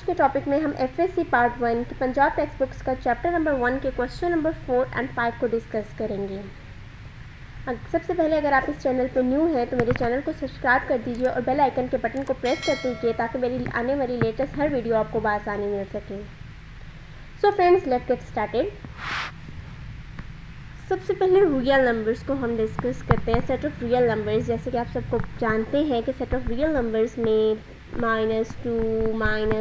के टॉपिक में हम एफएससी पार्ट 1 के पंजाब टेक्स्ट बुक्स का चैप्टर नंबर 1 के क्वेश्चन नंबर 4 एंड 5 को डिस्कस करेंगे। सबसे पहले अगर आप इस चैनल पर न्यू हैं तो मेरे चैनल को सब्सक्राइब कर दीजिए और बेल आइकन के बटन को प्रेस कर दीजिए ताकि मेरी आने वाली लेटेस्ट हर वीडियो आपको बआसानी मिल सके। So friends, let's get started. सबसे पहले रियल नंबर्स को हम डिस्कस करते हैं। सेट ऑफ रियल नंबर्स, जैसे कि आप सबको जानते हैं कि सेट ऑफ रियल नंबर्स में -2, -1,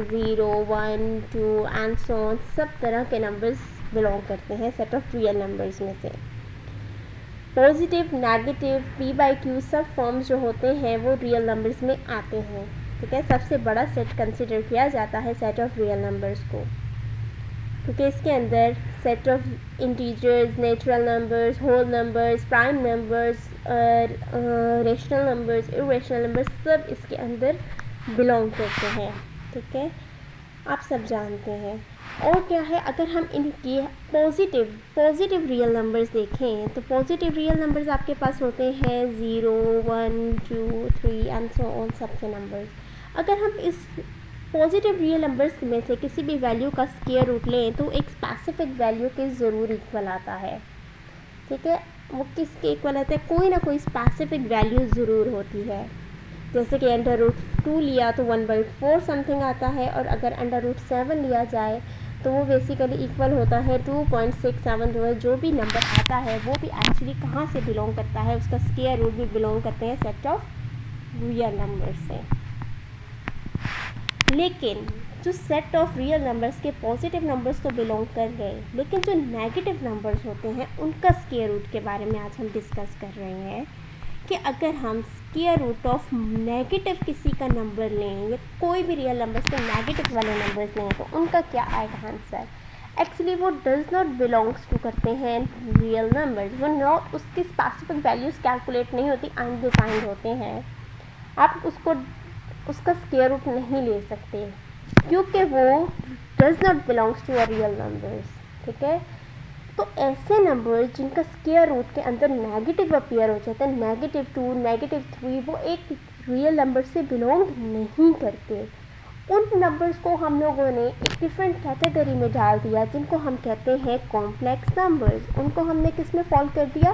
0, 1, 2 एंड सो ऑन सब तरह के नंबर्स बिलोंग करते हैं सेट ऑफ रियल नंबर्स में से। पॉजिटिव, नेगेटिव, p/q सब फॉर्म्स जो होते हैं वो रियल नंबर्स में आते हैं। ठीक है, सबसे बड़ा सेट कंसिडर किया जाता है सेट ऑफ रियल नंबर्स को, क्योंकि इसके अंदर set of integers, natural numbers, whole numbers, prime numbers, rational numbers, irrational numbers सब इसके अंदर बिलोंग करते हैं। ठीक है, आप सब जानते हैं। और क्या है, अगर हम इनकी पॉजिटिव रियल नंबर्स देखें तो पॉजिटिव रियल नंबर्स आपके पास होते हैं 0, 1, 2, 3 एंड सो ऑन सबके नंबर्स। अगर हम इस पॉजिटिव रियल नंबर्स में से किसी भी वैल्यू का स्क्वायर रूट लें तो एक स्पेसिफिक वैल्यू के ज़रूर इक्वल आता है। ठीक है, वो किसके इक्वल आता है? कोई ना कोई स्पेसिफिक वैल्यू ज़रूर होती है। जैसे कि √2 लिया तो 1/4 समथिंग आता है, और अगर √7 लिया जाए तो वो बेसिकली इक्वल होता है 2.67। जो भी नंबर आता है वो भी एक्चुअली कहाँ से बिलोंग करता है, उसका स्क्वायर रूट भी बिलोंग करते हैं सेट ऑफ रियल नंबर्स से। लेकिन जो सेट ऑफ रियल नंबर्स के पॉजिटिव नंबर्स तो बिलोंग कर गए, लेकिन जो नेगेटिव नंबर्स होते हैं उनका स्क्वायर रूट के बारे में आज हम डिस्कस कर रहे हैं कि अगर हम स्क्वायर रूट ऑफ नेगेटिव किसी का नंबर लें या कोई भी रियल नंबर्स के नेगेटिव वाले नंबर्स लें तो उनका क्या आएगा आंसर। एक्चुअली वो डज नॉट बिलोंग्स टू करते हैं रियल नंबर्स, वो नॉट उसकी स्पेसिफिक वैल्यूज़ कैलकुलेट नहीं होती, अनडिफाइंड होते हैं। आप उसका स्क्वायर रूट नहीं ले सकते क्योंकि वो does not belongs to a real numbers. ठीक है, तो ऐसे नंबर्स जिनका स्क्वायर रूट के अंदर नेगेटिव अपीयर हो जाता है, -2, -3, वो एक रियल नंबर से बिलोंग नहीं करते। उन नंबर्स को हम लोगों ने एक डिफरेंट कैटेगरी में डाल दिया जिनको हम कहते हैं कॉम्प्लेक्स नंबर्स। उनको हमने किस में फॉल कर दिया?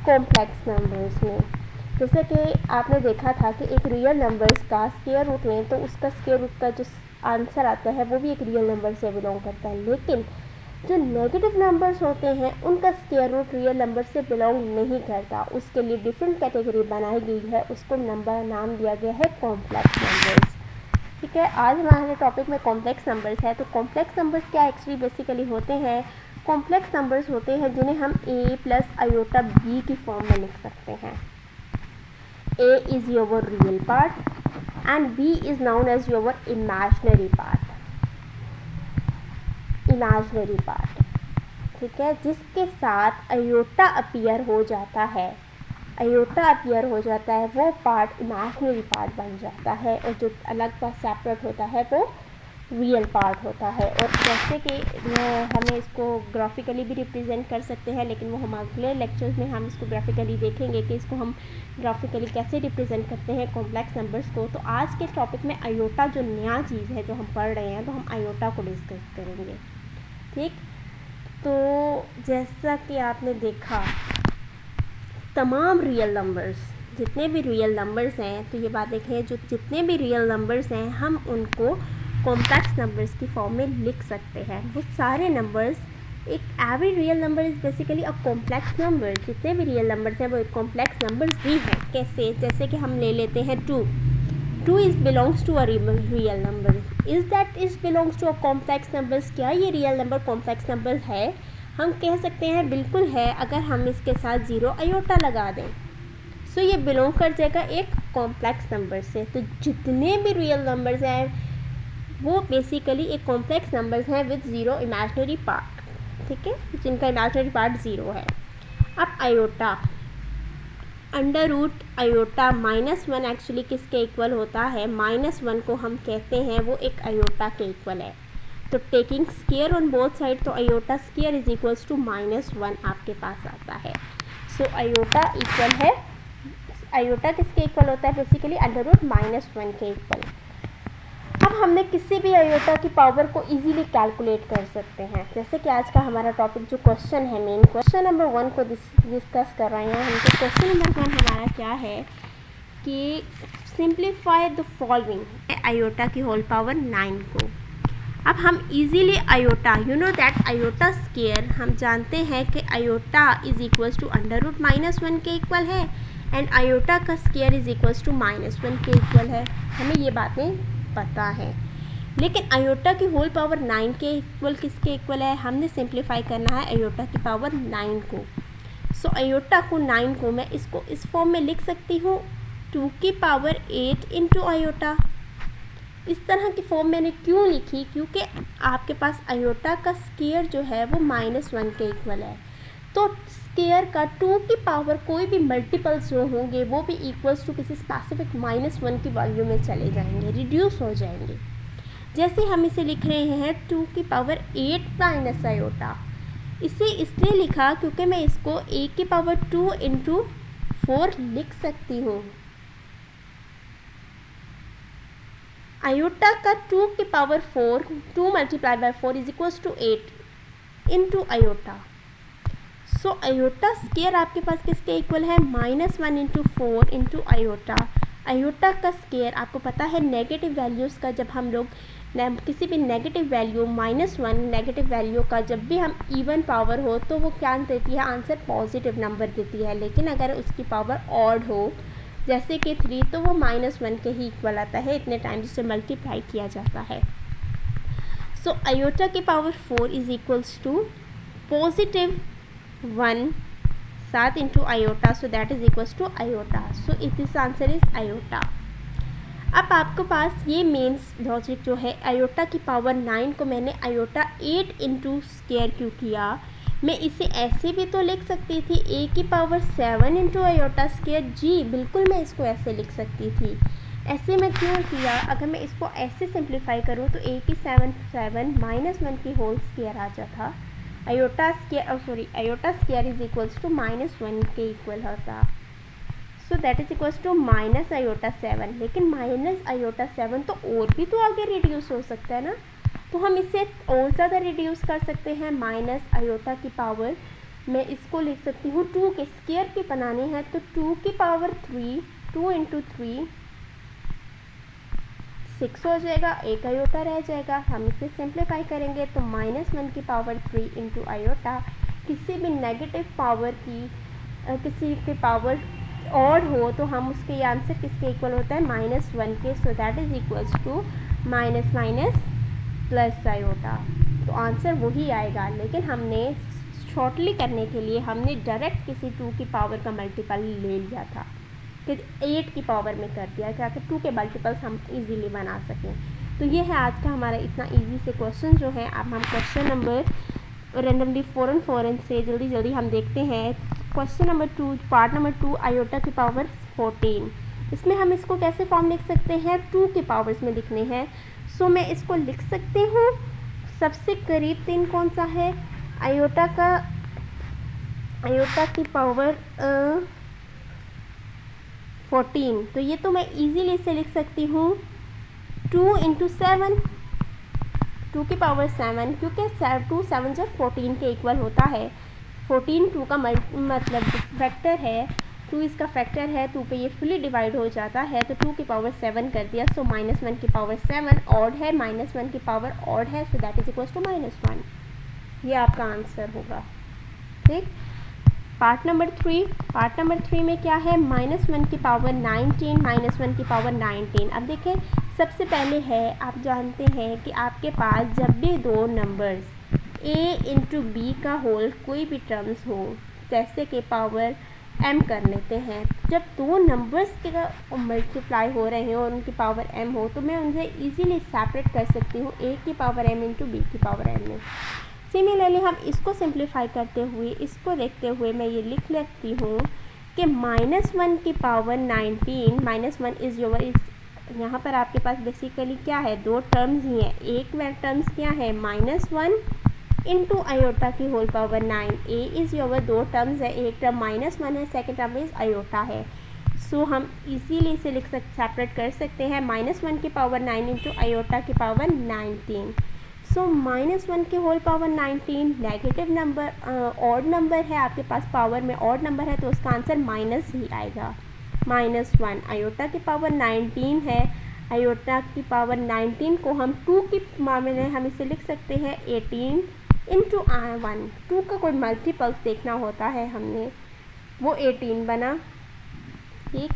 कॉम्प्लेक्स नंबर्स में। जैसे कि आपने देखा था कि एक रियल नंबर्स का स्क्वायर रूट लें तो उसका स्क्वायर रूट का जो आंसर आता है वो भी एक रियल नंबर से बिलोंग करता है, लेकिन जो नेगेटिव नंबर्स होते हैं उनका स्क्वायर रूट रियल नंबर से बिलोंग नहीं करता। उसके लिए डिफरेंट कैटेगरी बनाई गई है, उसको नंबर नाम दिया गया है कॉम्प्लेक्स नंबर्स। ठीक है, आज हमारे टॉपिक में कॉम्प्लेक्स नंबर्स है। तो कॉम्प्लेक्स नंबर्स क्या एक्चुअली बेसिकली होते हैं? कॉम्प्लेक्स नंबर्स होते हैं जिन्हें हम a + i b की फॉर्म में लिख सकते हैं। A is your real part and B is known as your imaginary part। ठीक है, जिसके साथ अयोटा अपीयर हो जाता है, वो पार्ट इमेजिनरी पार्ट बन जाता है, और जो अलग का सेपरेट होता है वो रियल पार्ट होता है। और जैसे कि हमें इसको ग्राफिकली भी रिप्रेजेंट कर सकते हैं, लेकिन वो हम अगले लेक्चर्स में हम इसको ग्राफिकली देखेंगे कि इसको हम ग्राफिकली कैसे रिप्रेजेंट करते हैं कॉम्प्लेक्स नंबर्स को। तो आज के टॉपिक में आयोटा जो नया चीज़ है जो हम पढ़ रहे हैं, तो हम आयोटा को डिस्कस करेंगे। ठीक, तो जैसा कि आपने देखा तमाम रियल नंबर्स, जितने भी रियल नंबर्स हैं, तो ये बात देखें, जो जितने भी रियल नंबर्स हैं हम उनको कॉम्प्लेक्स नंबर्स की फॉर्म में लिख सकते हैं। वो सारे नंबर्स, एक every real number is basically a complex number. जितने भी रियल नंबर्स हैं वो एक कॉम्प्लेक्स नंबर्स भी हैं। कैसे? जैसे कि हम ले लेते हैं 2 is belongs to a real number. Is belongs to a complex numbers. क्या ये रियल नंबर कॉम्प्लेक्स नंबर है? हम कह सकते हैं बिल्कुल है, अगर हम इसके साथ 0 अयोटा लगा दें। सो ये बिलोंग कर जाएगा एक कॉम्प्लेक्स नंबर से। तो जितने भी रियल नंबर्स हैं वो बेसिकली एक कॉम्प्लेक्स नंबर्स हैं विद 0 इमेजिनरी पार्ट। ठीक है, जिनका इमेजिनरी पार्ट 0 है। अब अयोटा, √ अयोटा -1 एक्चुअली किसके इक्वल होता है? -1 को हम कहते हैं वो एक अयोटा के इक्वल है। तो taking square on both side, तो iota square is equals to -1 आपके पास आता है। सो अयोटा इक्वल है, अयोटा किसके इक्वल होता है? बेसिकली √ -1 के इक्वल। अब हमने किसी भी आयोटा की पावर को इजीली कैलकुलेट कर सकते हैं। जैसे कि आज का हमारा टॉपिक जो क्वेश्चन है, मेन क्वेश्चन नंबर 1 को डिस्कस कर रहे हैं हम। तो क्वेश्चन नंबर 1 हमारा क्या है कि सिंप्लीफाई द फॉलोइंग आयोटा की होल पावर 9 को। अब हम easily iota, you know that iota square, हम जानते हैं कि आयोटा इज इक्वल्स टू √-1 के इक्वल है एंड आयोटा का स्क्वायर इज इक्वल्स टू -1 के इक्वल है। हमें ये बातें पता है, लेकिन आयोटा की होल पावर 9 के इक्वल किसके इक्वल है? हमने सिंप्लीफाई करना है आयोटा की पावर 9 को। सो आयोटा को 9 को मैं इसको इस फॉर्म में लिख सकती हूँ 2 की पावर 8 इंटू आयोटा। इस तरह की फॉर्म मैंने क्यों लिखी? क्योंकि आपके पास आयोटा का स्क्वायर जो है वो -1 के इक्वल है, तो स्क्वायर का 2 की पावर कोई भी मल्टीपल्स जो होंगे वो भी इक्वल्स टू किसी स्पेसिफिक -1 की वैल्यू में चले जाएंगे, रिड्यूस हो जाएंगे। जैसे हम इसे लिख रहे हैं 2 की पावर 8 माइनस आयोटा। इसे इसलिए लिखा क्योंकि मैं इसको 1 की पावर 2 इंटू 4 लिख सकती हूँ। आयोटा का 2 की power 4, 2 multiply by 4 is equals to 8 into iota. So iota square आपके पास किसके इक्वल है? -1 इंटू 4 इंटू आयोटा। आयोटा का स्क्वायर आपको पता है नेगेटिव वैल्यूज़ का, जब हम लोग किसी भी नेगेटिव वैल्यू -1 नेगेटिव वैल्यू का जब भी हम इवन पावर हो तो वो क्या देती है? आंसर पॉजिटिव नंबर देती है। लेकिन अगर उसकी पावर ऑड हो जैसे कि 3 तो वो -1 के ही इक्वल आता है, इतने टाइम जिससे मल्टीप्लाई किया जाता है। सो आयोटा की power 4 is equals to +1 7 into iota, so that is equals to iota. So it is answer is iota. अब आपके पास ये मेन्स लॉजिक जो है, आयोटा की पावर 9 को मैंने आयोटा 8 इंटू स्क्वायर क्यों किया? मैं इसे ऐसे भी तो लिख सकती थी a की पावर 7 इंटू आयोटा स्क्वायर। जी बिल्कुल, मैं इसको ऐसे लिख सकती थी। ऐसे मैं क्यों किया? अगर मैं इसको ऐसे सिंप्लीफाई करूँ तो a की 7 -1 की होल स्क्वायर आ जाता। Iota square is equals to -1 के इक्वल होता। So that is equals to minus iota 7। लेकिन माइनस आयोटा 7 तो और भी तो आगे रिड्यूस हो सकता है ना, तो हम इसे और ज़्यादा रिड्यूस कर सकते हैं। माइनस आयोटा की पावर, मैं इसको लिख सकती हूँ 2 के स्क्वायर की बनानी है तो 2 की पावर 3, 2 इंटू 3 6 हो जाएगा, एक आयोटा रह जाएगा। हम इसे सिंप्लीफाई करेंगे तो -1 की पावर 3 इंटू आयोटा। किसी भी नेगेटिव पावर की किसी की पावर ऑड हो तो हम उसके आंसर किसके इक्वल होता है? -1 के। So that is equals to minus plus iota, तो आंसर वही आएगा। लेकिन हमने शॉर्टली करने के लिए हमने डायरेक्ट किसी 2 की पावर का मल्टीपल ले लिया था, फिर 8 की पावर में कर दिया ताकि 2 के मल्टीपल्स हम इजीली बना सकें। तो ये है आज का हमारा इतना इजी से क्वेश्चन जो है। अब हम क्वेश्चन नंबर रेंडमली 4 से जल्दी हम देखते हैं। Question number 2, part number 2, iota की पावर 14। इसमें हम इसको कैसे फॉर्म लिख सकते हैं? 2 के पावर्स में लिखने हैं। सो मैं इसको लिख सकती हूँ, सबसे करीब 3 कौन सा है? आयोटा की पावर 14। तो ये तो मैं इजीली इसे लिख सकती हूँ 2 इंटू 7, 2 की पावर 7, क्योंकि 2 7 जब 14 के इक्वल होता है। 14 2 का मतलब फैक्टर है, 2 इसका फैक्टर है, 2 पे ये फुली डिवाइड हो जाता है तो 2 की पावर 7 कर दिया। सो -1 की पावर 7 ऑड है, -1 की पावर ऑड है, so that is equals to -1। ये आपका आंसर होगा। ठीक। पार्ट नंबर 3 में क्या है? -1 की पावर 19, -1 की पावर 19। अब देखें, सबसे पहले है, आप जानते हैं कि आपके पास जब भी दो नंबर्स a इंटू बी का होल कोई भी टर्म्स हो, जैसे कि पावर m कर लेते हैं, जब दो नंबर्स के मल्टीप्लाई हो रहे हैं और उनकी पावर m हो तो मैं उनसे इजीली सेपरेट कर सकती हूँ a की पावर m इंटू बी की पावर m में। सिमिलरली हम इसको सिंप्लीफाई करते हुए, इसको देखते हुए मैं ये लिख लेती हूँ कि -1 की पावर 19, -1 इज़ योर इस, यहाँ पर आपके पास बेसिकली क्या है? दो टर्म्स ही हैं। एक में टर्म्स क्या है? -1 इंटू आयोटा की whole power 9। A is your दो टर्म्स है, एक टर्म -1 है, सेकेंड टर्म इज़ आयोटा है। सो हम इजीली इसे सेपरेट कर सकते हैं। -1 की पावर 9 इंटू आयोटा की पावर 19। सो -1 की whole power 19 negative number, odd number है, आपके पास पावर में ऑड नंबर है तो उसका आंसर माइनस ही आएगा। -1 आयोटा की पावर 19 है, आयोटा की पावर 19 को हम 2 की मामले में हम इसे लिख सकते हैं 18 इंटू 1। 2 का कोई मल्टीपल्स देखना होता है हमने, वो 18 बना, ठीक।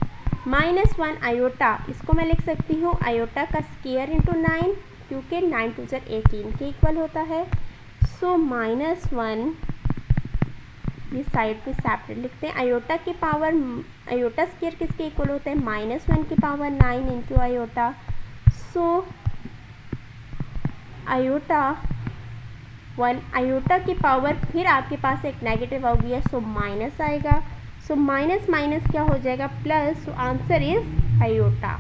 -1 आयोटा, इसको मैं लिख सकती हूँ आयोटा का स्क्वायर इंटू 9, क्योंकि 9 2 18 के इक्वल होता है। सो -1 ये साइड पे सेपरेट लिखते हैं। आयोटा की पावर, आयोटा स्क्वायर किसके इक्वल होता है? -1 की power 9 into iota. So iota 1, iota की पावर, फिर आपके पास एक नेगेटिव हो गया, सो माइनस आएगा। सो माइनस माइनस क्या हो जाएगा? Plus. So answer is iota.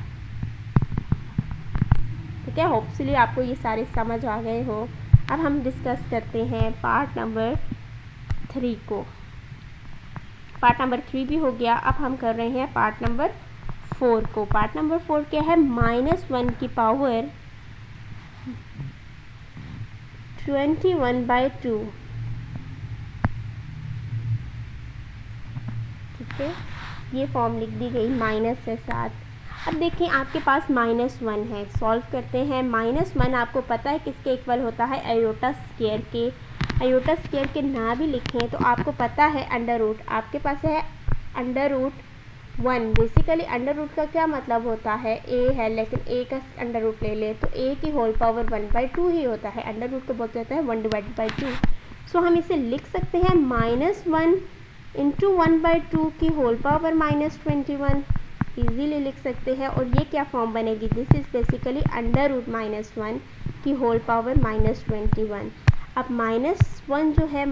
ठीक है, होपफुली आपको ये सारे समझ आ गए हो। अब हम डिस्कस करते हैं पार्ट नंबर 3 को। पार्ट नंबर 3 भी हो गया, अब हम कर रहे हैं पार्ट नंबर 4 को। पार्ट नंबर 4 क्या है? -1 की पावर 21/2। ठीक है, ये फॉर्म लिख दी गई माइनस के साथ। अब देखिए आपके पास -1 है, सॉल्व करते हैं। -1 आपको पता है किसके इक्वल होता है? आयोटा स्क्वायर के। आयोटा स्क्वायर के ना भी लिखें तो आपको पता है अंडर रूट, आपके पास है √1। बेसिकली अंडर रूट का क्या मतलब होता है? ए है, लेकिन ए का अंडर रूट ले ले तो ए की होल पावर 1/2 ही होता है। अंडर रूट को बोलते हैं 1/2। सो हम इसे लिख सकते हैं -1 इंटू 1/2 की होल पावर -21, ईजीली लिख सकते हैं। और ये क्या फॉर्म बनेगी? This is basically under root -1 की होल पावर -21। अब -1 जो है,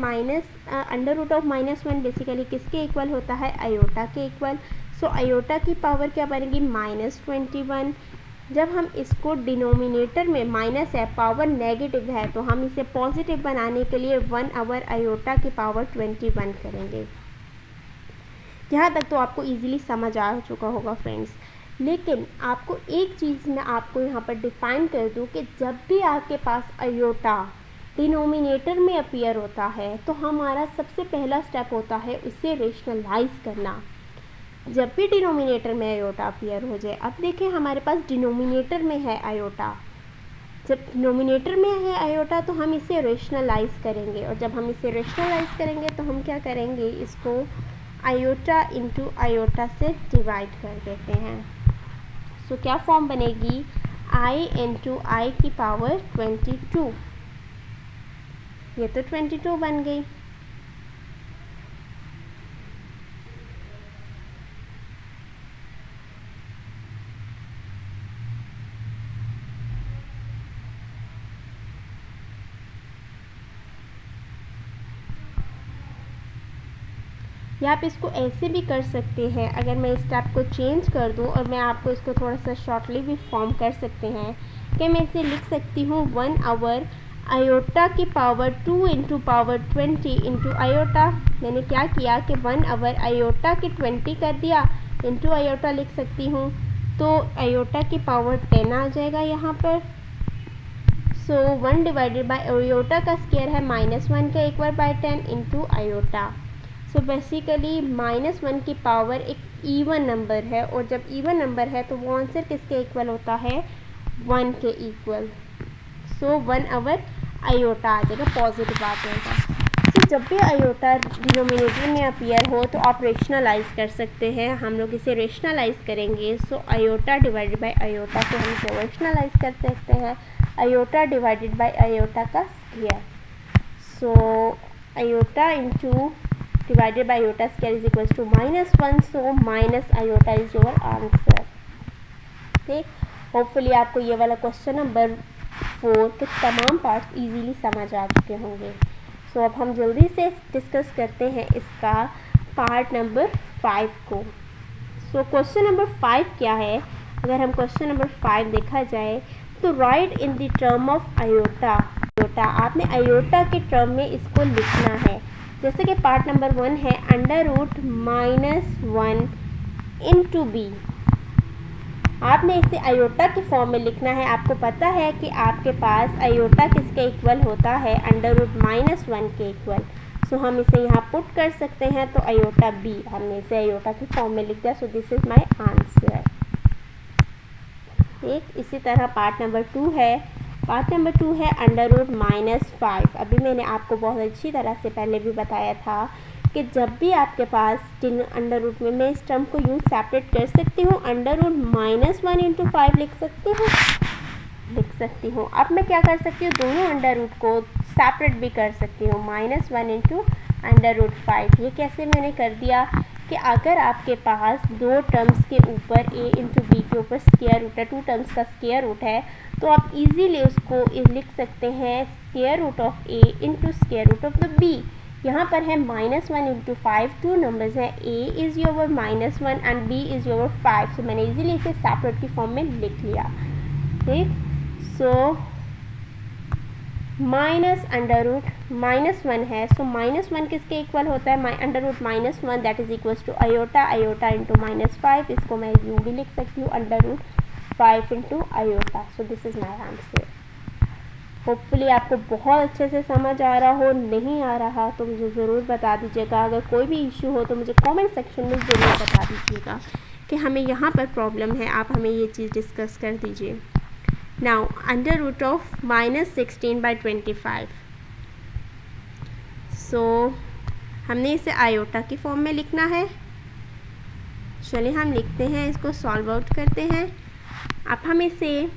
अंडर रूट ऑफ -1 बेसिकली किसके इक्वल होता है? आयोटा के इक्वल। सो आयोटा की पावर क्या बनेगी? -21। जब हम इसको डिनोमिनेटर में माइनस है, पावर नेगेटिव है, तो हम इसे पॉजिटिव बनाने के लिए 1 आयोटा की पावर 21 करेंगे। यहाँ तक तो आपको इजीली समझ आ चुका होगा फ्रेंड्स। लेकिन आपको एक चीज़ मैं आपको यहाँ पर डिफाइन कर दूँ कि जब भी आपके पास आयोटा डिनोमिनेटर में अपीयर होता है तो हमारा सबसे पहला स्टेप होता है उसे रेशनलाइज करना। जब भी डिनोमिनेटर में आयोटा अपीयर हो जाए, अब देखें हमारे पास डिनोमिनेटर में है आयोटा, जब डिनोमिनेटर में है आयोटा तो हम इसे रेशनलाइज करेंगे। और जब हम इसे रेशनलाइज करेंगे तो हम क्या करेंगे? इसको आयोटा इंटू आयोटा से डिवाइड कर देते हैं। सो क्या फॉर्म बनेगी? i इंटू आई की पावर 22। ये तो 22 बन गई। या आप इसको ऐसे भी कर सकते हैं, अगर मैं इस स्टेप को चेंज कर दूं और मैं आपको इसको थोड़ा सा शॉर्टली भी फॉर्म कर सकते हैं कि मैं इसे लिख सकती हूँ 1 आयोटा की power 2 into power 20 into iota. मैंने क्या किया कि 1 आयोटा की 20 कर दिया, इंटू आयोटा लिख सकती हूँ, तो आयोटा की पावर 10 आ जाएगा यहाँ पर। सो 1 डिवाइडेड बाई आयोटा का स्क्वायर है -1 का equal by 10 into iota. So basically -1 की पावर एक इवन नंबर है, और जब इवन नंबर है तो वो आंसर किसके इक्वल होता है? 1 के इक्वल। सो 1 आयोटा आ जाएगा, पॉजिटिव आ जाएगा। सो जब भी आयोटा डिनोमिनेटर में अपीयर हो तो आप रेशनलाइज कर सकते हैं। हम लोग इसे रेशनलाइज करेंगे। So iota divided by iota को हम इसे रेशनलाइज कर सकते हैं, आयोटा डिवाइडेड बाई आयोटा का square. So iota into divided by iota square is equals to -1, so minus iota is your answer। ठीक, होपफुली आपको ये वाला क्वेश्चन नंबर 4 के तमाम पार्ट्स इजीली समझ आ चुके होंगे। सो अब हम जल्दी से डिस्कस करते हैं इसका पार्ट नंबर 5 को। सो क्वेश्चन नंबर 5 क्या है? अगर हम क्वेश्चन नंबर 5 देखा जाए तो right in the term of iota. आपने आयोटा के टर्म में इसको लिखना है। जैसे कि पार्ट नंबर 1 है अंडर रूट -1 इंटू बी। आपने इसे आयोटा की फॉर्म में लिखना है। आपको पता है कि आपके पास आयोटा किसके इक्वल होता है, √-1 के इक्वल। सो हम इसे यहाँ पुट कर सकते हैं, तो आयोटा बी हमने इसे आयोटा की फॉर्म में लिख दिया। सो दिस इज माय आंसर। ठीक, इसी तरह पार्ट नंबर 2 है। पार्ट नंबर 2 है √-5। अभी मैंने आपको बहुत अच्छी तरह से पहले भी बताया था कि जब भी आपके पास अंडर रूट में, मैं इस टर्म को यूँ सेपरेट कर सकती हूँ, √-1 इंटू 5 लिख सकती हूँ। अब मैं क्या कर सकती हूँ, दोनों अंडर रूट को सेपरेट भी कर सकती हूँ, -1 इंटू √5। ये कैसे मैंने कर दिया कि अगर आपके पास दो टर्म्स के ऊपर a इंटू बी के ऊपर स्क्वायर रूट है, 2 टर्म्स का स्क्वायर रूट है, तो आप इजीली उसको लिख सकते हैं square root of a into square root of the b। यहाँ पर है -1 इंटू 5, 2 नंबर्स हैं, a is your -1 and b is your 5। So मैंने इजीली इसे सेपरेट की फॉर्म में लिख लिया। ठीक, सो -√-1 है। सो -1 किसके इक्वल होता है, √-1 that is equals to iota into -5। इसको मैं यूँ भी लिख सकती हूँ, √5 into iota. So this is my answer. Hopefully आपको बहुत अच्छे से समझ आ रहा हो। नहीं आ रहा तो मुझे ज़रूर बता दीजिएगा। अगर कोई भी इशू हो तो मुझे कमेंट सेक्शन में ज़रूर बता दीजिएगा कि हमें यहाँ पर प्रॉब्लम है, आप हमें ये चीज़ डिस्कस कर दीजिए। नाउ (-16/25). सो हमने इसे आयोटा की फॉर्म में लिखना है। चलिए हम लिखते हैं, इसको सॉल्व आउट करते हैं। अब हम इसे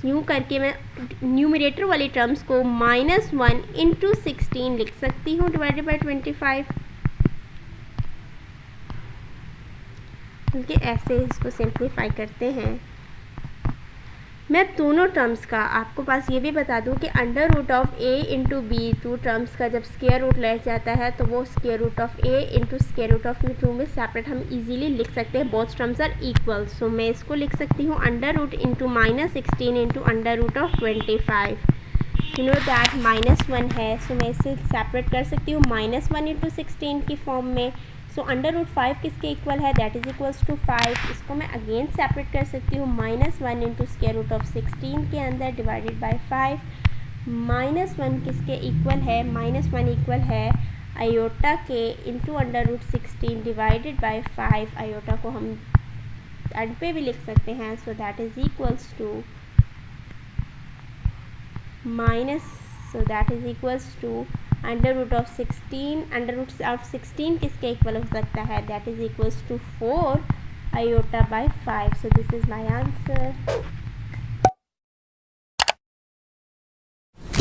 यूँ करके, मैं न्यूमरेटर वाली टर्म्स को -1 इंटू 16 लिख सकती हूँ डिवाइडेड बाई 25। बल्कि ऐसे इसको सिंप्लीफाई करते हैं। मैं दोनों टर्म्स का आपको पास ये भी बता दूं कि √a इंटू बी, 2 टर्म्स का जब स्क्वायर रूट ले जाता है तो वो square root of a into square root of 2 में सेपरेट हम इजीली लिख सकते हैं। Both terms are equal. So मैं इसको लिख सकती हूँ √* into -16 into √25। You know that -1 है, सो मैं इसे सेपरेट कर सकती हूँ -1 इंटू 16 की फॉर्म में। सो √5 किसके इक्वल है, दैट इज इक्वल्स टू 5। इसको मैं अगेन सेपरेट कर सकती हूँ -1 इंटू स्क्वायर रूट ऑफ 16 के अंदर डिवाइडेड बाय 5। -1 किसके इक्वल है, -1 इक्वल है आयोटा के इंटू √16 डिवाइडेड बाय 5। आयोटा को हम एंड पे भी लिख सकते हैं। So that is equals to √16 किसके इक्वल हो सकता है, that is equals to 4 iota by 5। So this is my answer.